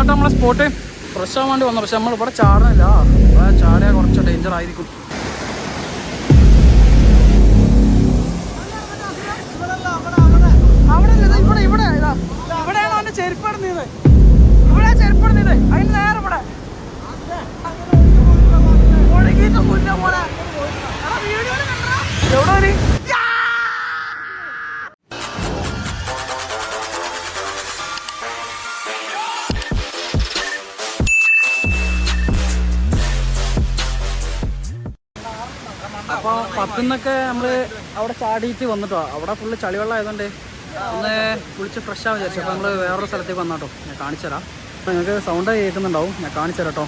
ഇതായിട്ട് നമ്മളെ spot fresh ആവാൻ വേണ്ടി വന്നു. പക്ഷെ നമ്മൾ ഇവിടെ ചാടുന്നില്ല, ഇവിടെ ചാടിയാൽ കുറച്ച് ഡേഞ്ചർ ആയിരിക്കും. ഇവിടെയാണ് അവന്റെ ചെരുപ്പിടുന്നത്, ഇവിടെ ചെരുപ്പിടുന്നത് അതിന് നേരെ ഇവിടെ ഒഴുകിയിട്ട് മുന്നേ പോലെ എവിടെ ഒരു അപ്പോൾ 10-ന്നൊക്കെ നമ്മൾ അവിടെ ചാടിയിട്ട് വന്നിട്ടോ. അവിടെ ഫുള്ള് ചളിവെള്ളം ആയതുകൊണ്ട് ഒന്ന് കുളിച്ച് ഫ്രഷ് ആവാൻ വിചാരിച്ചു. അപ്പോൾ നമ്മൾ വേറൊരു സ്ഥലത്തേക്ക് വന്നാട്ടോ. ഞാൻ കാണിച്ചു തരാം. അപ്പോൾ നിങ്ങൾക്ക് സൗണ്ട് കേൾക്കുന്നുണ്ടാവും, ഞാൻ കാണിച്ചു തരാം കേട്ടോ.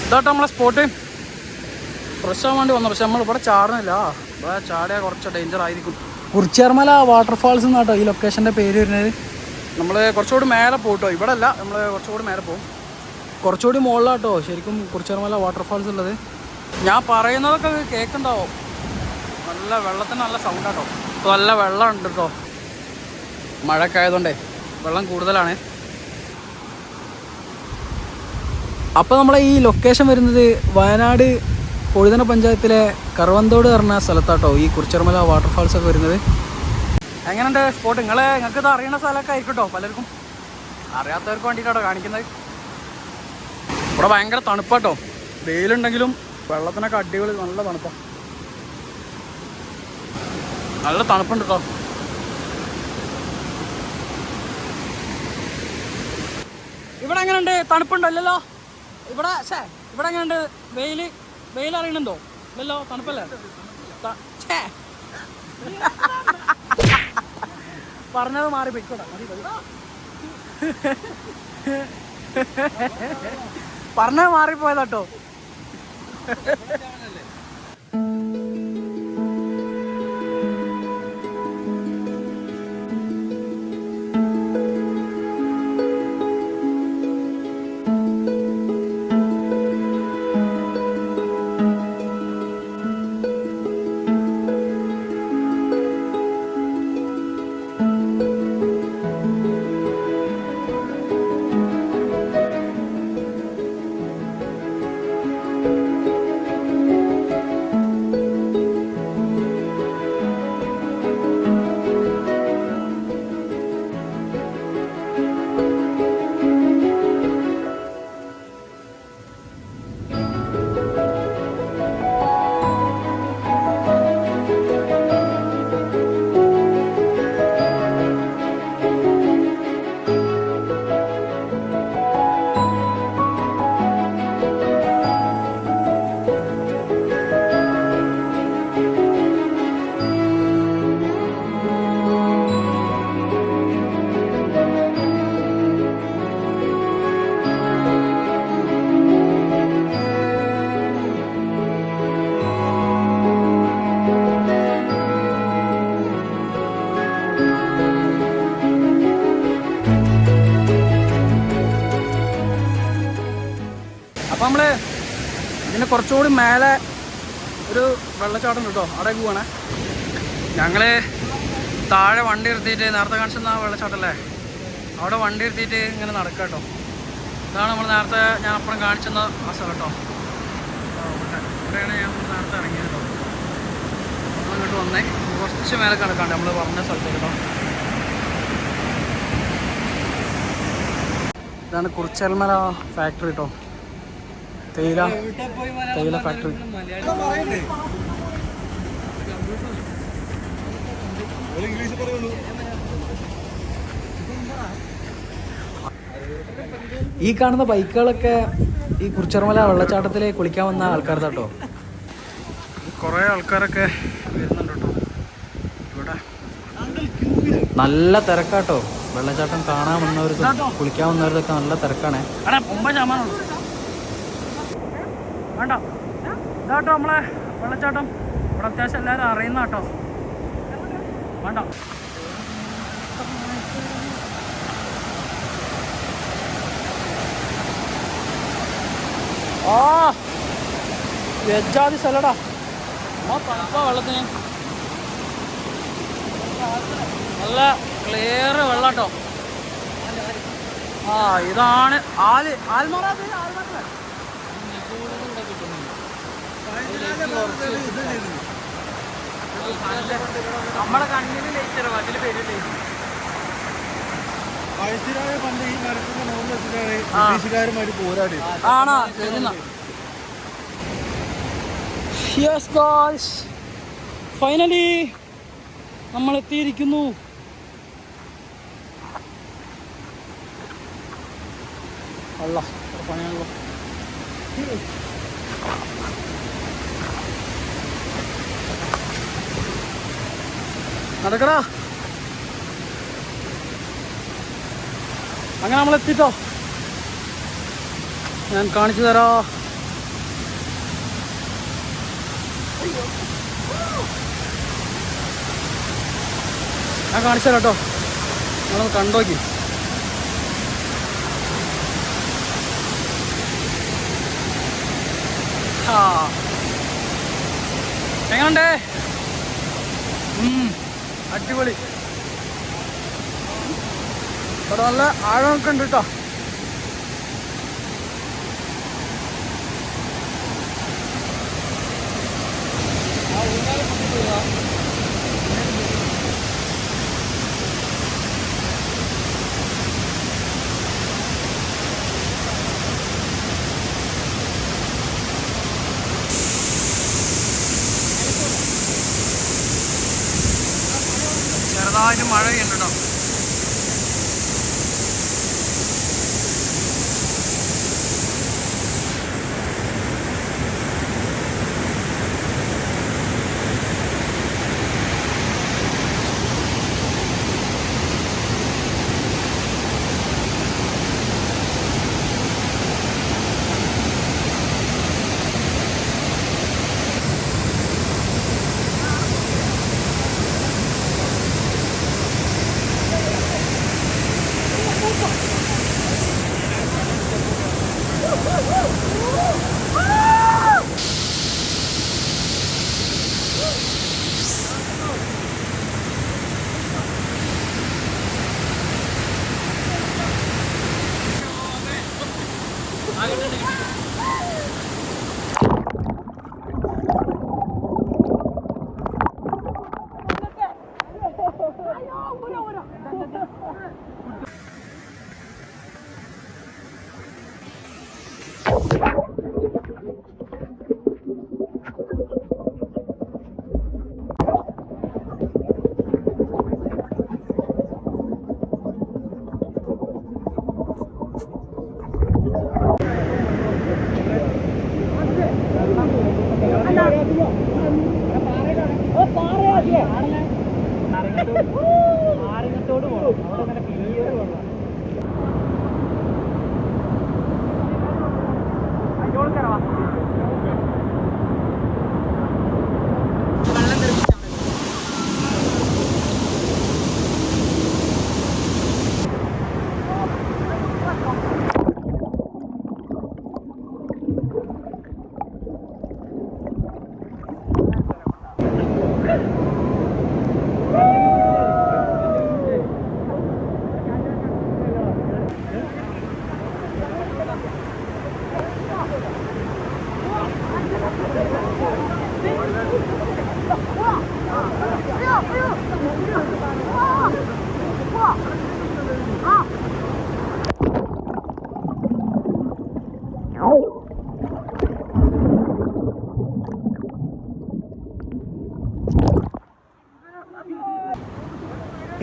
ഇതാട്ടോ നമ്മളെ സ്പോട്ട് ഫ്രഷ് ആവാൻ വേണ്ടി വന്നു. പക്ഷെ നമ്മൾ ഇവിടെ ചാടുന്നില്ല, ഇവിടെ ചാടിയാൽ കുറച്ച് ഡേഞ്ചർ ആയിരിക്കും. കുറിച്യാർമല വാട്ടർഫാൾസ് എന്നാട്ടോ ഈ ലൊക്കേഷൻ്റെ പേര് വരുന്നത്. നമ്മൾ കുറച്ചുകൂടി മേലെ പോട്ടോ, ഇവിടെ അല്ല, നമ്മൾ കുറച്ചുകൂടി മേലെ പോകും. കുറച്ചുകൂടി മുകളിലാട്ടോ ശരിക്കും കുറിച്യാർമല വാട്ടർഫാൾസ് ഉള്ളത്. ഞാൻ പറയുന്നതൊക്കെ കേൾക്കുന്നുണ്ടാവും. നല്ല വെള്ളത്തിന് നല്ല സൗണ്ടാട്ടോ. ഇപ്പോൾ നല്ല വെള്ളം ഉണ്ട് കേട്ടോ, മഴയൊക്കെ ആയതുകൊണ്ടേ വെള്ളം കൂടുതലാണ്. അപ്പോൾ നമ്മളെ ഈ ലൊക്കേഷൻ വരുന്നത് വയനാട് കൊഴുതന പഞ്ചായത്തിലെ കറവന്തോട് പറഞ്ഞ സ്ഥലത്താട്ടോ ഈ കുറിച്യാർമല വാട്ടർഫാൾസ് ഒക്കെ വരുന്നത്. എങ്ങനെയുണ്ട് സ്പോട്ട്? നിങ്ങൾക്ക് ഇത് അറിയുന്ന സ്ഥലമൊക്കെ ആയിരിക്കട്ടോ, പലർക്കും അറിയാത്തവർക്ക് വേണ്ടിയിട്ടാണോ കാണിക്കുന്നത്. ഇവിടെ ഭയങ്കര തണുപ്പാട്ടോ, വെയിലുണ്ടെങ്കിലും വെള്ളത്തിനൊക്കെ അടിപൊളി നല്ല തണുപ്പാണ്, നല്ല തണുപ്പുണ്ട് കേട്ടോ. ഇവിടെ എങ്ങനെയുണ്ട്? തണുപ്പുണ്ടല്ലോ ഇവിടെ. ഇവിടെ എങ്ങനെയുണ്ട്? വെയിൽ അറിയണുണ്ടോ? ഇല്ലല്ലോ, തണുപ്പല്ലേ? പറഞ്ഞത് മാറി പോയിക്കോട്ടെ, പറഞ്ഞത് മാറിപ്പോയതാട്ടോ. അപ്പോൾ നമ്മൾ ഇതിന് കുറച്ചുകൂടി മേലെ ഒരു വെള്ളച്ചാട്ടം കേട്ടോ, അവിടെ പോവാണ്. ഞങ്ങൾ താഴെ വണ്ടി നിർത്തിയിട്ട് നേരത്തെ കാണിച്ചെന്ന വെള്ളച്ചാട്ടമല്ലേ, അവിടെ വണ്ടി നിർത്തിയിട്ട് ഇങ്ങനെ നടക്കുക കേട്ടോ. ഇതാണ് നമ്മൾ നേരത്തെ ഞാൻ അപ്പുറം കാണിച്ചെന്ന ആ സ്ഥലം കേട്ടോ. ഇവിടെയാണ് ഞാൻ നേരത്തെ ഇറങ്ങിയത് കേട്ടോ. നമ്മളിങ്ങോട്ട് വന്നേ, കുറച്ച് മേലെ കിടക്കാണ്ട് നമ്മൾ പറഞ്ഞ സ്ഥലത്ത് കേട്ടോ. ഇതാണ് കുറിച്യാർമല ഫാക്ടറി കേട്ടോ, തേയില ഫാക്ടറി. ഈ കാണുന്ന ബൈക്കുകളൊക്കെ ഈ കുറിച്യാർമല വെള്ളച്ചാട്ടത്തിൽ കുളിക്കാൻ വന്ന ആൾക്കാരുടെ കേട്ടോ. കുറേ ആൾക്കാരൊക്കെ വരുന്നുണ്ട് കേട്ടോ. ഇവിടെ നല്ല തിരക്കാട്ടോ, വെള്ളച്ചാട്ടം കാണാൻ വന്നവർക്കും കുളിക്കാൻ വന്നവർക്കൊക്കെ നല്ല തിരക്കാണ്. വേണ്ട ഇതാട്ടോ നമ്മളെ വെള്ളച്ചാട്ടം. ഇവിടെ അത്യാവശ്യം എല്ലാവരും അറിയുന്ന കേട്ടോ. വേണ്ട ആ വെജാതി സ്ഥലടാ. തണുപ്പാ വെള്ളത്തിന്. നല്ല ക്ലിയർ വെള്ളം കേട്ടോ. ആ ഇതാണ് ആൽമറ. നമ്മുടെ കണ്ണിന് ലയിച്ചോ അതിൽ പേര് ആണോ. ഫൈനലി നമ്മൾ എത്തിയിരിക്കുന്നു. അല്ല പണിയാണല്ലോ. നടക്കടാ. അങ്ങനെ നമ്മൾ എത്തിട്ടോ. ഞാൻ കാണിച്ചു തരാ. ഞാൻ കാണിച്ചു തരാം കേട്ടോ. നിങ്ങളൊന്ന് കണ്ടോക്കി. എങ്ങനുണ്ടേ? അടിപൊളി. ഇവിടെ നല്ല ആഴമൊക്കെ ഉണ്ട് കേട്ടോ. ചെറുതായിട്ട് മഴ പെയ്യുന്നുണ്ട് കേട്ടോ.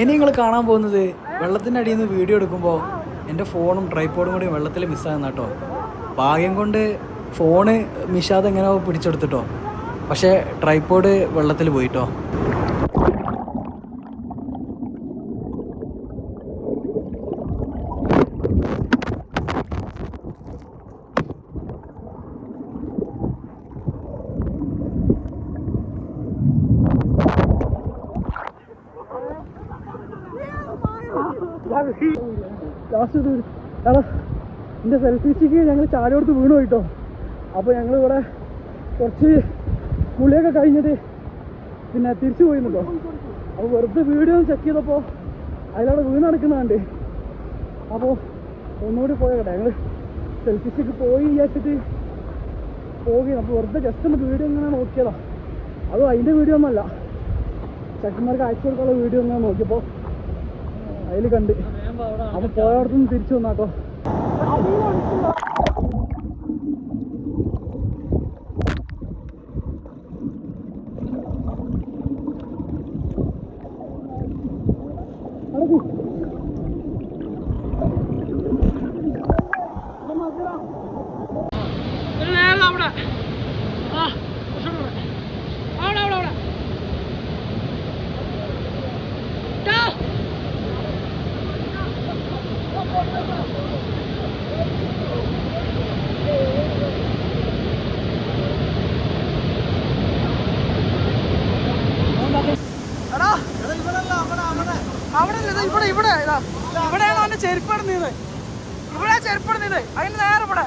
ഇനി നിങ്ങൾ കാണാൻ പോകുന്നത് വെള്ളത്തിൻ്റെ അടിയിൽ നിന്ന് വീഡിയോ എടുക്കുമ്പോൾ എൻ്റെ ഫോണും ട്രൈപോഡും കൂടി വെള്ളത്തിൽ മിസ്സാകുന്ന കേട്ടോ. ഭാഗ്യം കൊണ്ട് ഫോണ് മിഷാദ് എങ്ങനെയോ പിടിച്ചെടുത്തിട്ടോ, പക്ഷേ ട്രൈപോഡ് വെള്ളത്തിൽ പോയിട്ടോ. എൻ്റെ സെൽഫി സ്റ്റിക്ക് ഞങ്ങൾ ചാടി കൊടുത്ത് വീണ് പോയിട്ടോ. അപ്പോൾ ഞങ്ങൾ ഇവിടെ കുറച്ച് കുളിയൊക്കെ കഴിഞ്ഞിട്ട് പിന്നെ തിരിച്ചു പോയിരുന്നല്ലോ. അപ്പോൾ വെറുതെ വീഡിയോ ചെക്ക് ചെയ്തപ്പോൾ അതിലവിടെ വീണ് നടക്കുന്നുണ്ട്. അപ്പോൾ ഒന്നുകൂടി പോയേക്കട്ടെ, ഞങ്ങൾ സെൽഫിഷൊക്കെ പോയി വിചാരിച്ചിട്ട് പോവുകയും. അപ്പോൾ വെറുതെ ജസ്റ്റ് ഒന്ന് വീഡിയോ ഇങ്ങനെ നോക്കിയതാ. അതും അതിൻ്റെ വീഡിയോ ഒന്നുമല്ല, ചെക്കന്മാർക്ക് അയച്ചു കൊടുക്കാനുള്ള വീഡിയോ ഇങ്ങനെ നോക്കിയപ്പോൾ അതിൽ കണ്ട്. അപ്പോൾ പോയവിടത്തുനിന്ന് തിരിച്ചു വന്നാട്ടോ. ഇവിടെയാണ് അവന്റെ ചെരുപ്പെടുന്നത്. ഇവിടെ ചെരുപ്പെടുന്നത് അതിന് നേരെ ഇവിടെ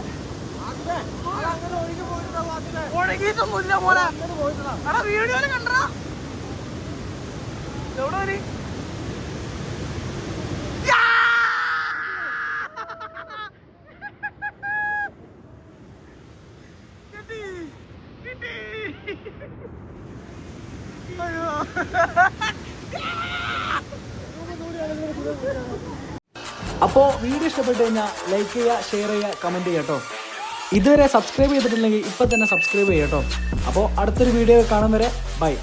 ഒഴുകിയിട്ടൊന്നുമില്ല പോലെ. എടാ വീഡിയോയില് കണ്ടാ എവിടെ വരി അപ്പോൾ വീഡിയോ ഇഷ്ടപ്പെട്ട് കഴിഞ്ഞാൽ ലൈക്ക് ചെയ്യുക, ഷെയർ ചെയ്യുക, കമൻറ്റ് ചെയ്യുക കേട്ടോ. ഇതുവരെ സബ്സ്ക്രൈബ് ചെയ്തിട്ടില്ലെങ്കിൽ ഇപ്പം തന്നെ സബ്സ്ക്രൈബ് ചെയ്യുക കേട്ടോ. അപ്പോൾ അടുത്തൊരു വീഡിയോ കാണും വരെ ബൈ.